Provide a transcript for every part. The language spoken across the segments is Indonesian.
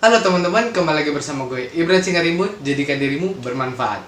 Halo teman-teman, kembali lagi bersama gue Ibran Singarimut. Jadikan dirimu bermanfaat.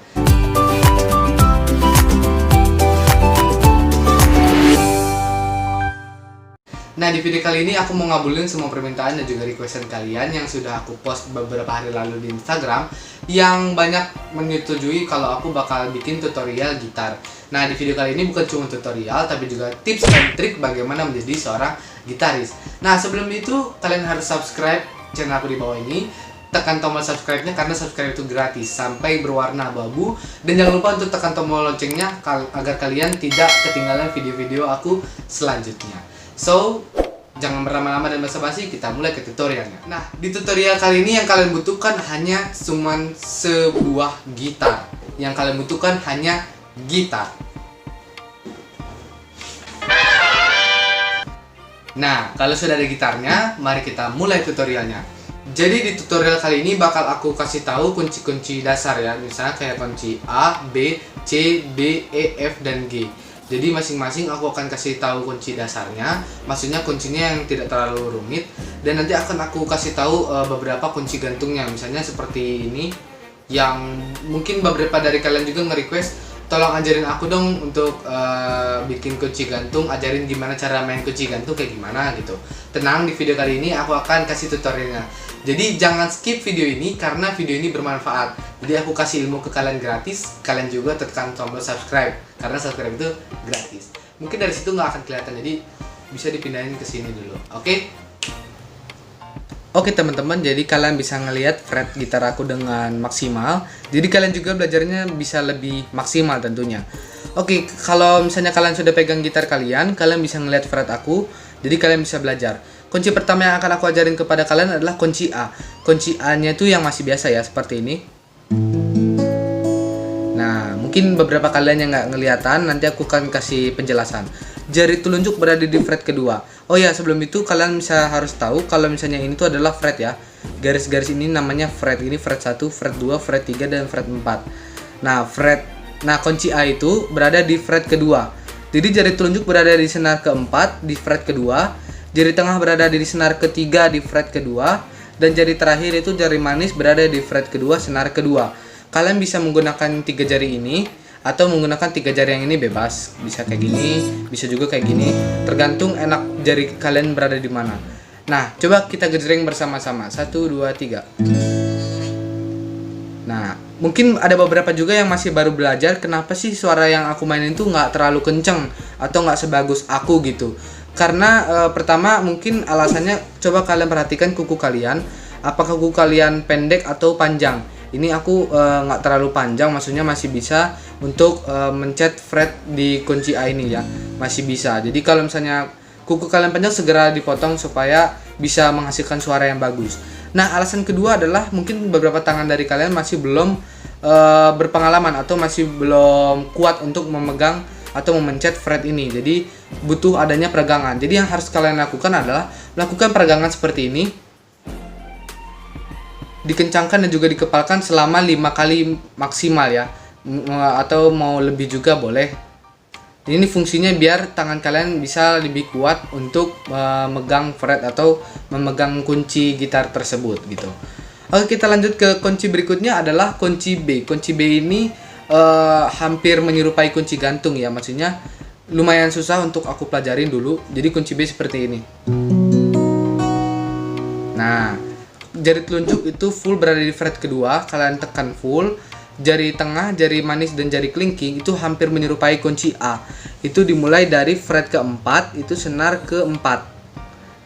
Nah, di video kali ini aku mau ngabulin semua permintaan dan juga requestan kalian yang sudah aku post beberapa hari lalu di Instagram, yang banyak menyetujui kalau aku bakal bikin tutorial gitar. Nah, di video kali ini bukan cuma tutorial, tapi juga tips dan trik bagaimana menjadi seorang gitaris. Nah, sebelum itu kalian harus subscribe channel aku di bawah ini. Tekan tombol subscribe-nya karena subscribe itu gratis sampai berwarna abu-abu. Dan jangan lupa untuk tekan tombol loncengnya agar kalian tidak ketinggalan video-video aku selanjutnya. So, jangan berlama-lama dan basa-basi, kita mulai ke tutorialnya. Nah, di tutorial kali ini yang kalian butuhkan hanya cuman sebuah gitar. Yang kalian butuhkan hanya gitar. Nah, kalau sudah ada gitarnya, mari kita mulai tutorialnya. Jadi di tutorial kali ini bakal aku kasih tahu kunci-kunci dasar ya. Misalnya kayak kunci A, B, C, D, E, F, dan G. Jadi masing-masing aku akan kasih tahu kunci dasarnya, maksudnya kuncinya yang tidak terlalu rumit. Dan nanti akan aku kasih tahu beberapa kunci gantungnya, misalnya seperti ini, yang mungkin beberapa dari kalian juga nge-request, tolong ajarin aku dong untuk bikin kunci gantung, ajarin gimana cara main kunci gantung kayak gimana gitu. Tenang, di video kali ini aku akan kasih tutorialnya. Jadi jangan skip video ini karena video ini bermanfaat. Jadi aku kasih ilmu ke kalian gratis, kalian juga tekan tombol subscribe karena subscribe itu gratis. Mungkin dari situ nggak akan kelihatan, jadi bisa dipindahin ke sini dulu. Oke? Oke teman-teman, jadi kalian bisa ngelihat fret gitar aku dengan maksimal. Jadi kalian juga belajarnya bisa lebih maksimal tentunya. Oke, kalau misalnya kalian sudah pegang gitar kalian bisa ngelihat fret aku. Jadi kalian bisa belajar. Kunci pertama yang akan aku ajarin kepada kalian adalah kunci A. Kunci A-nya itu yang masih biasa ya, seperti ini. Nah, mungkin beberapa kalian yang nggak ngeliatan, nanti aku akan kasih penjelasan. Jari telunjuk berada di fret kedua. Oh ya, sebelum itu kalian harus tahu kalau misalnya ini tuh adalah fret ya. Garis-garis ini namanya fret. Ini fret 1, fret 2, fret 3, dan fret 4. Nah, kunci A itu berada di fret kedua. Jadi jari telunjuk berada di senar keempat di fret kedua, jari tengah berada di senar ketiga di fret kedua, dan jari terakhir itu jari manis berada di fret kedua senar kedua. Kalian bisa menggunakan 3 jari ini atau menggunakan 3 jari yang ini bebas. Bisa kayak gini, bisa juga kayak gini. Tergantung enak jari kalian berada di mana. Nah, coba kita gejreng bersama-sama. 1, 2, 3. Nah, mungkin ada beberapa juga yang masih baru belajar. Kenapa sih suara yang aku mainin tuh nggak terlalu kenceng atau nggak sebagus aku gitu? Karena pertama mungkin alasannya, coba kalian perhatikan kuku kalian. Apakah kuku kalian pendek atau panjang? Ini aku nggak terlalu panjang, maksudnya masih bisa untuk mencet fret di kunci A ini ya, masih bisa. Jadi kalau misalnya kuku kalian panjang, segera dipotong supaya bisa menghasilkan suara yang bagus. Nah, alasan kedua adalah mungkin beberapa tangan dari kalian masih belum berpengalaman atau masih belum kuat untuk memegang atau memencet fret ini. Jadi butuh adanya peregangan. Jadi yang harus kalian lakukan adalah melakukan peregangan seperti ini, dikencangkan dan juga dikepalkan selama 5 kali maksimal ya, atau mau lebih juga boleh. Ini fungsinya biar tangan kalian bisa lebih kuat untuk memegang fret atau memegang kunci gitar tersebut gitu. Oke, kita lanjut ke kunci berikutnya adalah kunci B. Kunci B ini hampir menyerupai kunci gantung ya, maksudnya lumayan susah untuk aku pelajarin dulu. Jadi kunci B seperti ini. Nah, jari telunjuk itu full berada di fret kedua, kalian tekan full. Jari tengah, jari manis, dan jari kelingking itu hampir menyerupai kunci A. Itu dimulai dari fret keempat, itu senar keempat.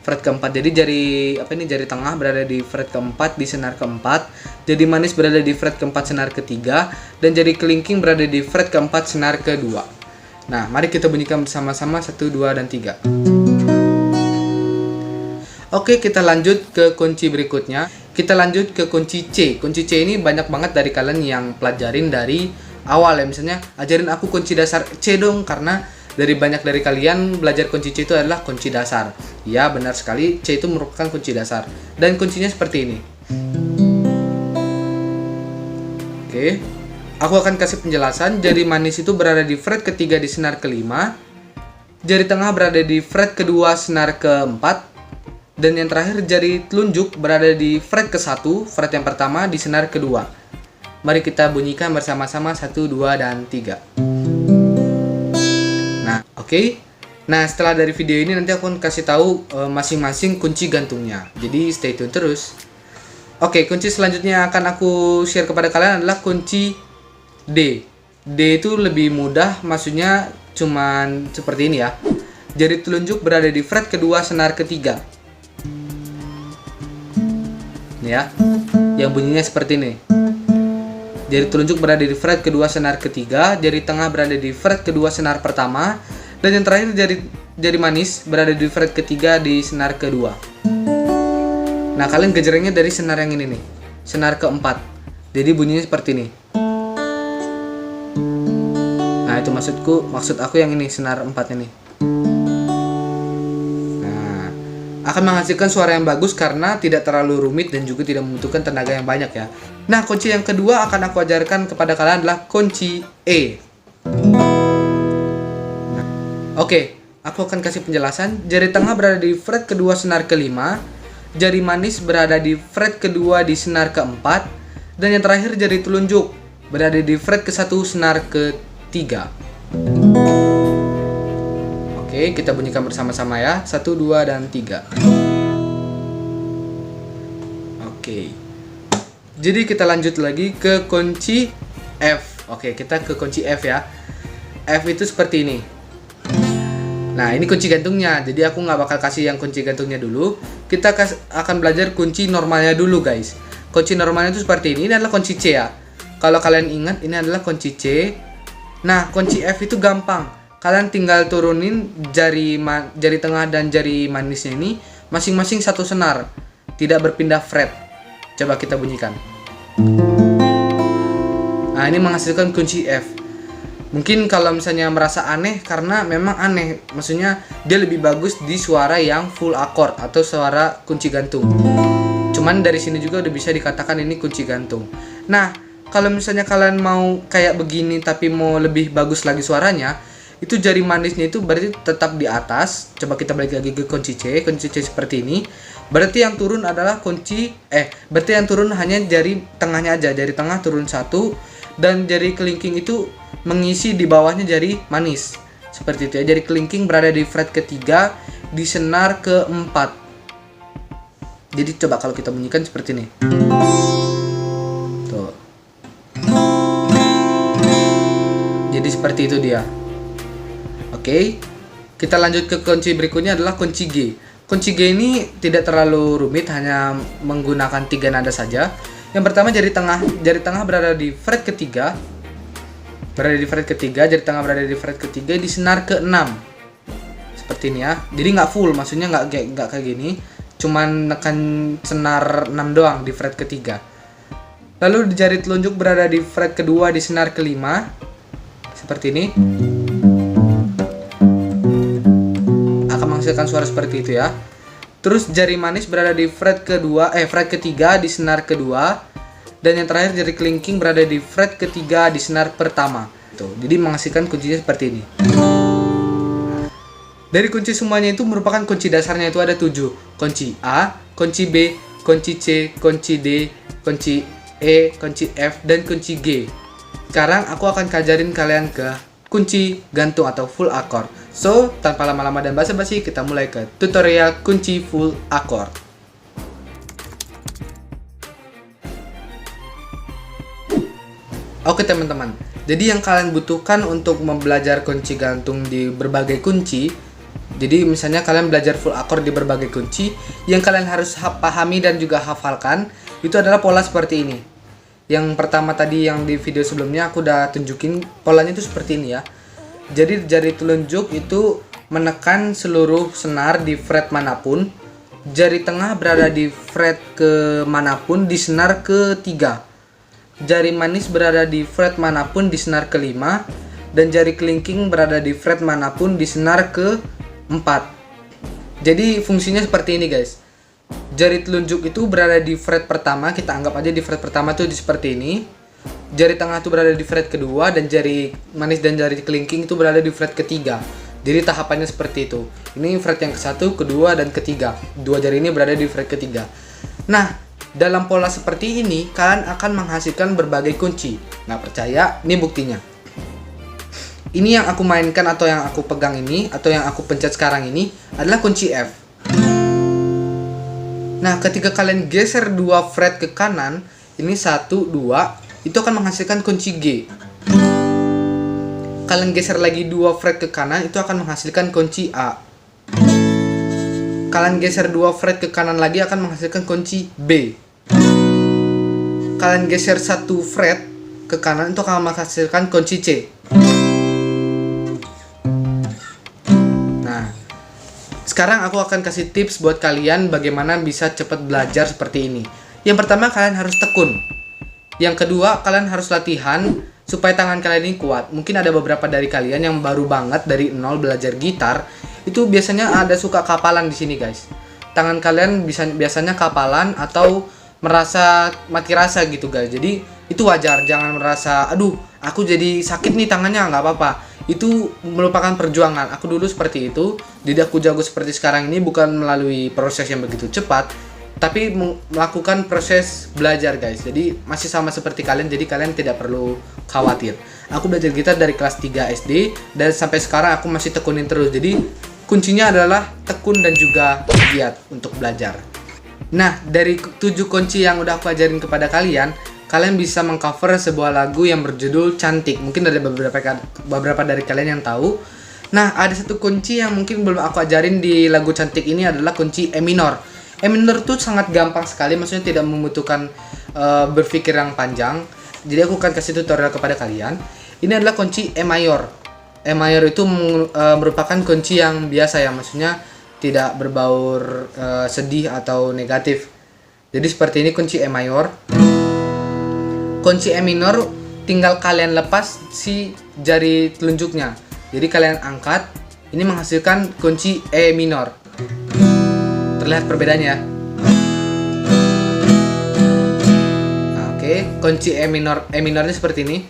Fret keempat, jadi jari tengah berada di fret keempat di senar keempat, jari manis berada di fret keempat senar ketiga, dan jari kelingking berada di fret keempat senar kedua. Nah, mari kita bunyikan bersama-sama 1, 2, dan 3. Oke, kita lanjut ke kunci berikutnya. Kita lanjut ke kunci C. Kunci C ini banyak banget dari kalian yang pelajarin dari awal ya. Misalnya, ajarin aku kunci dasar C dong, karena dari banyak dari kalian belajar kunci C itu adalah kunci dasar. Ya, benar sekali, C itu merupakan kunci dasar. Dan kuncinya seperti ini. Oke, aku akan kasih penjelasan. Jari manis itu berada di fret ketiga di senar kelima. Jari tengah berada di fret kedua senar keempat. Dan yang terakhir jari telunjuk berada di fret ke-1, fret yang pertama di senar kedua. Mari kita bunyikan bersama-sama 1, 2, dan 3. Nah, oke. Nah, setelah dari video ini nanti aku akan kasih tahu masing-masing kunci gantungnya. Jadi stay tune terus. Oke, kunci selanjutnya yang akan aku share kepada kalian adalah kunci D. D itu lebih mudah, maksudnya cuman seperti ini ya. Jari telunjuk berada di fret kedua senar ketiga. Nih ya, yang bunyinya seperti ini. Jari telunjuk berada di fret kedua senar ketiga, jari tengah berada di fret kedua senar pertama, dan yang terakhir jari manis berada di fret ketiga di senar kedua. Nah, kalian gejrengnya dari senar yang ini nih, senar keempat. Jadi bunyinya seperti ini. Nah, itu maksud aku yang ini, senar 4 ini. Akan menghasilkan suara yang bagus karena tidak terlalu rumit dan juga tidak membutuhkan tenaga yang banyak ya. Nah, kunci yang kedua akan aku ajarkan kepada kalian adalah kunci E. Oke, aku akan kasih penjelasan. Jari tengah berada di fret kedua senar kelima, jari manis berada di fret kedua di senar keempat, dan yang terakhir jari telunjuk berada di fret ke-1 senar ketiga. Oke, kita bunyikan bersama-sama ya. 1, 2, dan 3. Oke. Jadi kita lanjut lagi ke kunci F. Oke, kita ke kunci F ya. F itu seperti ini. Nah, ini kunci gantungnya. Jadi aku nggak bakal kasih yang kunci gantungnya dulu. Kita akan belajar kunci normalnya dulu guys. Kunci normalnya itu seperti ini. Ini adalah kunci C ya. Kalau kalian ingat, ini adalah kunci C. Nah, kunci F itu gampang. Kalian tinggal turunin jari tengah dan jari manisnya ini masing-masing satu senar, tidak berpindah fret. Coba kita bunyikan. Nah, ini menghasilkan kunci F. Mungkin kalau misalnya merasa aneh, karena memang aneh, maksudnya dia lebih bagus di suara yang full chord atau suara kunci gantung. Cuman dari sini juga udah bisa dikatakan ini kunci gantung. Nah, kalau misalnya kalian mau kayak begini tapi mau lebih bagus lagi suaranya, itu jari manisnya itu berarti tetap di atas. Coba kita balik lagi ke kunci C. Kunci C seperti ini. Berarti yang turun adalah berarti yang turun hanya jari tengahnya aja. Jari tengah turun 1, dan jari kelingking itu mengisi di bawahnya jari manis. Seperti itu ya. Jari kelingking berada di fret ketiga di senar keempat. Jadi coba kalau kita bunyikan seperti ini. Tuh. Jadi seperti itu dia. Oke, kita lanjut ke kunci berikutnya adalah kunci G. Kunci G ini tidak terlalu rumit, hanya menggunakan 3 nada saja. Yang pertama jari tengah berada di fret ketiga, jari tengah berada di fret ketiga di senar ke-6. Seperti ini ya. Jadi nggak full, maksudnya nggak kayak gini, cuman nekan senar 6 doang di fret ketiga. Lalu jari telunjuk berada di fret kedua di senar kelima, seperti ini. Menghasilkan suara seperti itu ya. Terus jari manis berada di fret ketiga di senar kedua, dan yang terakhir jari kelingking berada di fret ketiga di senar pertama. Tuh, jadi menghasilkan kuncinya seperti ini. Dari kunci semuanya itu merupakan kunci dasarnya itu ada 7. Kunci A, kunci B, kunci C, kunci D, kunci E, kunci F, dan kunci G. Sekarang aku akan ngajarin kalian ke kunci gantung atau full chord. So, tanpa lama-lama dan basa-basi, kita mulai ke tutorial kunci full chord. Oke teman-teman, jadi yang kalian butuhkan untuk belajar kunci gantung di berbagai kunci, jadi misalnya kalian belajar full chord di berbagai kunci, yang kalian harus pahami dan juga hafalkan, itu adalah pola seperti ini. Yang pertama tadi yang di video sebelumnya aku udah tunjukin polanya itu seperti ini ya. Jadi jari telunjuk itu menekan seluruh senar di fret manapun. Jari tengah berada di fret ke manapun di senar ketiga. Jari manis berada di fret manapun di senar kelima. Dan jari kelingking berada di fret manapun di senar keempat. Jadi fungsinya seperti ini guys. Jari telunjuk itu berada di fret pertama, kita anggap aja di fret pertama itu seperti ini. Jari tengah itu berada di fret kedua, dan jari manis dan jari kelingking itu berada di fret ketiga. Jadi tahapannya seperti itu. Ini fret yang ke-1, kedua, dan ketiga. Dua jari ini berada di fret ketiga. Nah, dalam pola seperti ini, kalian akan menghasilkan berbagai kunci. Nggak percaya? Ini buktinya. Ini yang aku mainkan atau yang aku pegang ini, atau yang aku pencet sekarang ini, adalah kunci F. Nah, ketika kalian geser 2 fret ke kanan, ini 1, 2, itu akan menghasilkan kunci G. Kalian geser lagi 2 fret ke kanan, itu akan menghasilkan kunci A. Kalian geser 2 fret ke kanan lagi akan menghasilkan kunci B. Kalian geser 1 fret ke kanan itu akan menghasilkan kunci C. Nah, sekarang aku akan kasih tips buat kalian bagaimana bisa cepat belajar seperti ini. Yang pertama, kalian harus tekun. Yang kedua, kalian harus latihan supaya tangan kalian ini kuat. Mungkin ada beberapa dari kalian yang baru banget dari nol belajar gitar, itu biasanya ada suka kapalan di sini, guys. Tangan kalian biasanya kapalan atau merasa mati rasa gitu, guys. Jadi itu wajar, jangan merasa aduh, aku jadi sakit nih tangannya, nggak apa-apa. Itu merupakan perjuangan. Aku dulu seperti itu. Jadi aku jago seperti sekarang ini bukan melalui proses yang begitu cepat, tapi melakukan proses belajar, guys. Jadi masih sama seperti kalian, jadi kalian tidak perlu khawatir. Aku belajar gitar dari kelas 3 SD dan sampai sekarang aku masih tekunin terus. Jadi kuncinya adalah tekun dan juga giat untuk belajar. Nah, dari 7 kunci yang udah aku ajarin kepada kalian, kalian bisa mengcover sebuah lagu yang berjudul Cantik. Mungkin ada beberapa dari kalian yang tahu. Nah, ada satu kunci yang mungkin belum aku ajarin di lagu Cantik ini adalah kunci E minor. E minor tuh sangat gampang sekali, maksudnya tidak membutuhkan berpikir yang panjang. Jadi aku akan kasih tutorial kepada kalian. Ini adalah kunci E mayor. E mayor itu merupakan kunci yang biasa ya, maksudnya tidak berbaur sedih atau negatif. Jadi seperti ini kunci E mayor. Kunci E minor tinggal kalian lepas si jari telunjuknya. Jadi kalian angkat, ini menghasilkan kunci E minor. Terlihat perbedaannya. Oke, kunci E minornya seperti ini.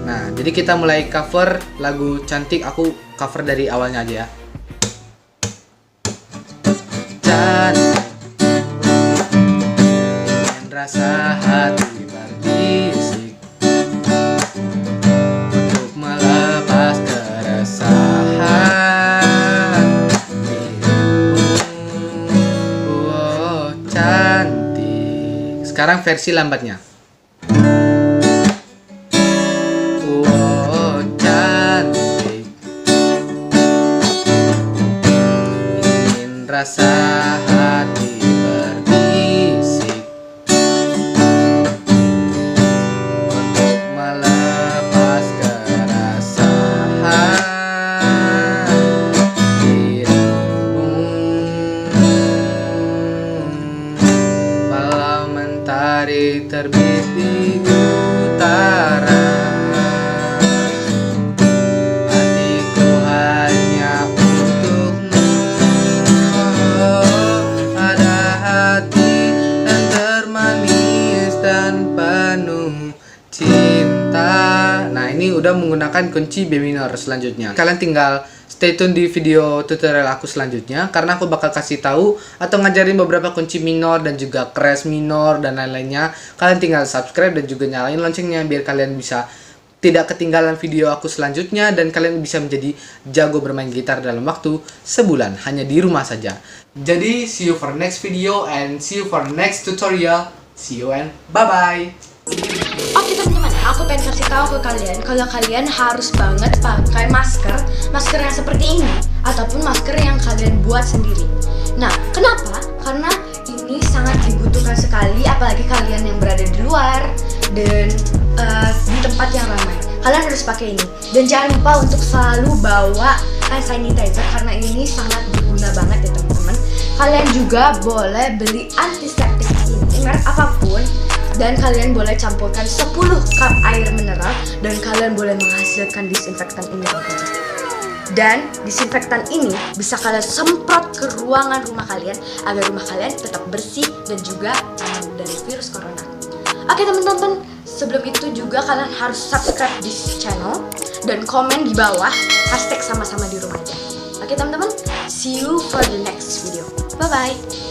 Nah, jadi kita mulai cover lagu Cantik. Aku cover dari awalnya aja ya. Cantik, ingin rasa hati berbisik untuk melepas keresahan. Oh, cantik. Sekarang versi lambatnya. Oh, cantik, ingin rasa hati berbisik untuk melepas keresahan dirimu. Malam mentari terbit di utara, hatiku hanya untukmu. Ada hati yang termanis dan penuh cinta. Nah, ini udah menggunakan kunci B minor selanjutnya. Kalian tinggal stay tune di video tutorial aku selanjutnya, karena aku bakal kasih tahu atau ngajarin beberapa kunci minor dan juga crash minor dan lain-lainnya. Kalian tinggal subscribe dan juga nyalain loncengnya biar kalian bisa tidak ketinggalan video aku selanjutnya dan kalian bisa menjadi jago bermain gitar dalam waktu sebulan hanya di rumah saja. Jadi see you for next video and see you for next tutorial. See you and bye bye. Oke teman-teman, aku pengen kasih tahu ke kalian kalau kalian harus banget pakai masker yang seperti ini ataupun masker yang kalian buat sendiri. Nah, kenapa? Karena ini sangat dibutuhkan sekali, apalagi kalian yang berada di luar dan di tempat yang ramai. Kalian harus pakai ini. Dan jangan lupa untuk selalu bawa hand sanitizer karena ini sangat berguna banget ya teman-teman. Kalian juga boleh beli antiseptik ini merek apapun. Dan kalian boleh campurkan 10 cup air mineral dan kalian boleh menghasilkan disinfektan ini. Dan disinfektan ini bisa kalian semprot ke ruangan rumah kalian agar rumah kalian tetap bersih dan juga aman dari virus corona. Oke teman-teman, sebelum itu juga kalian harus subscribe di channel dan komen di bawah hashtag sama-sama di rumah aja. Oke teman-teman, see you for the next video. Bye-bye.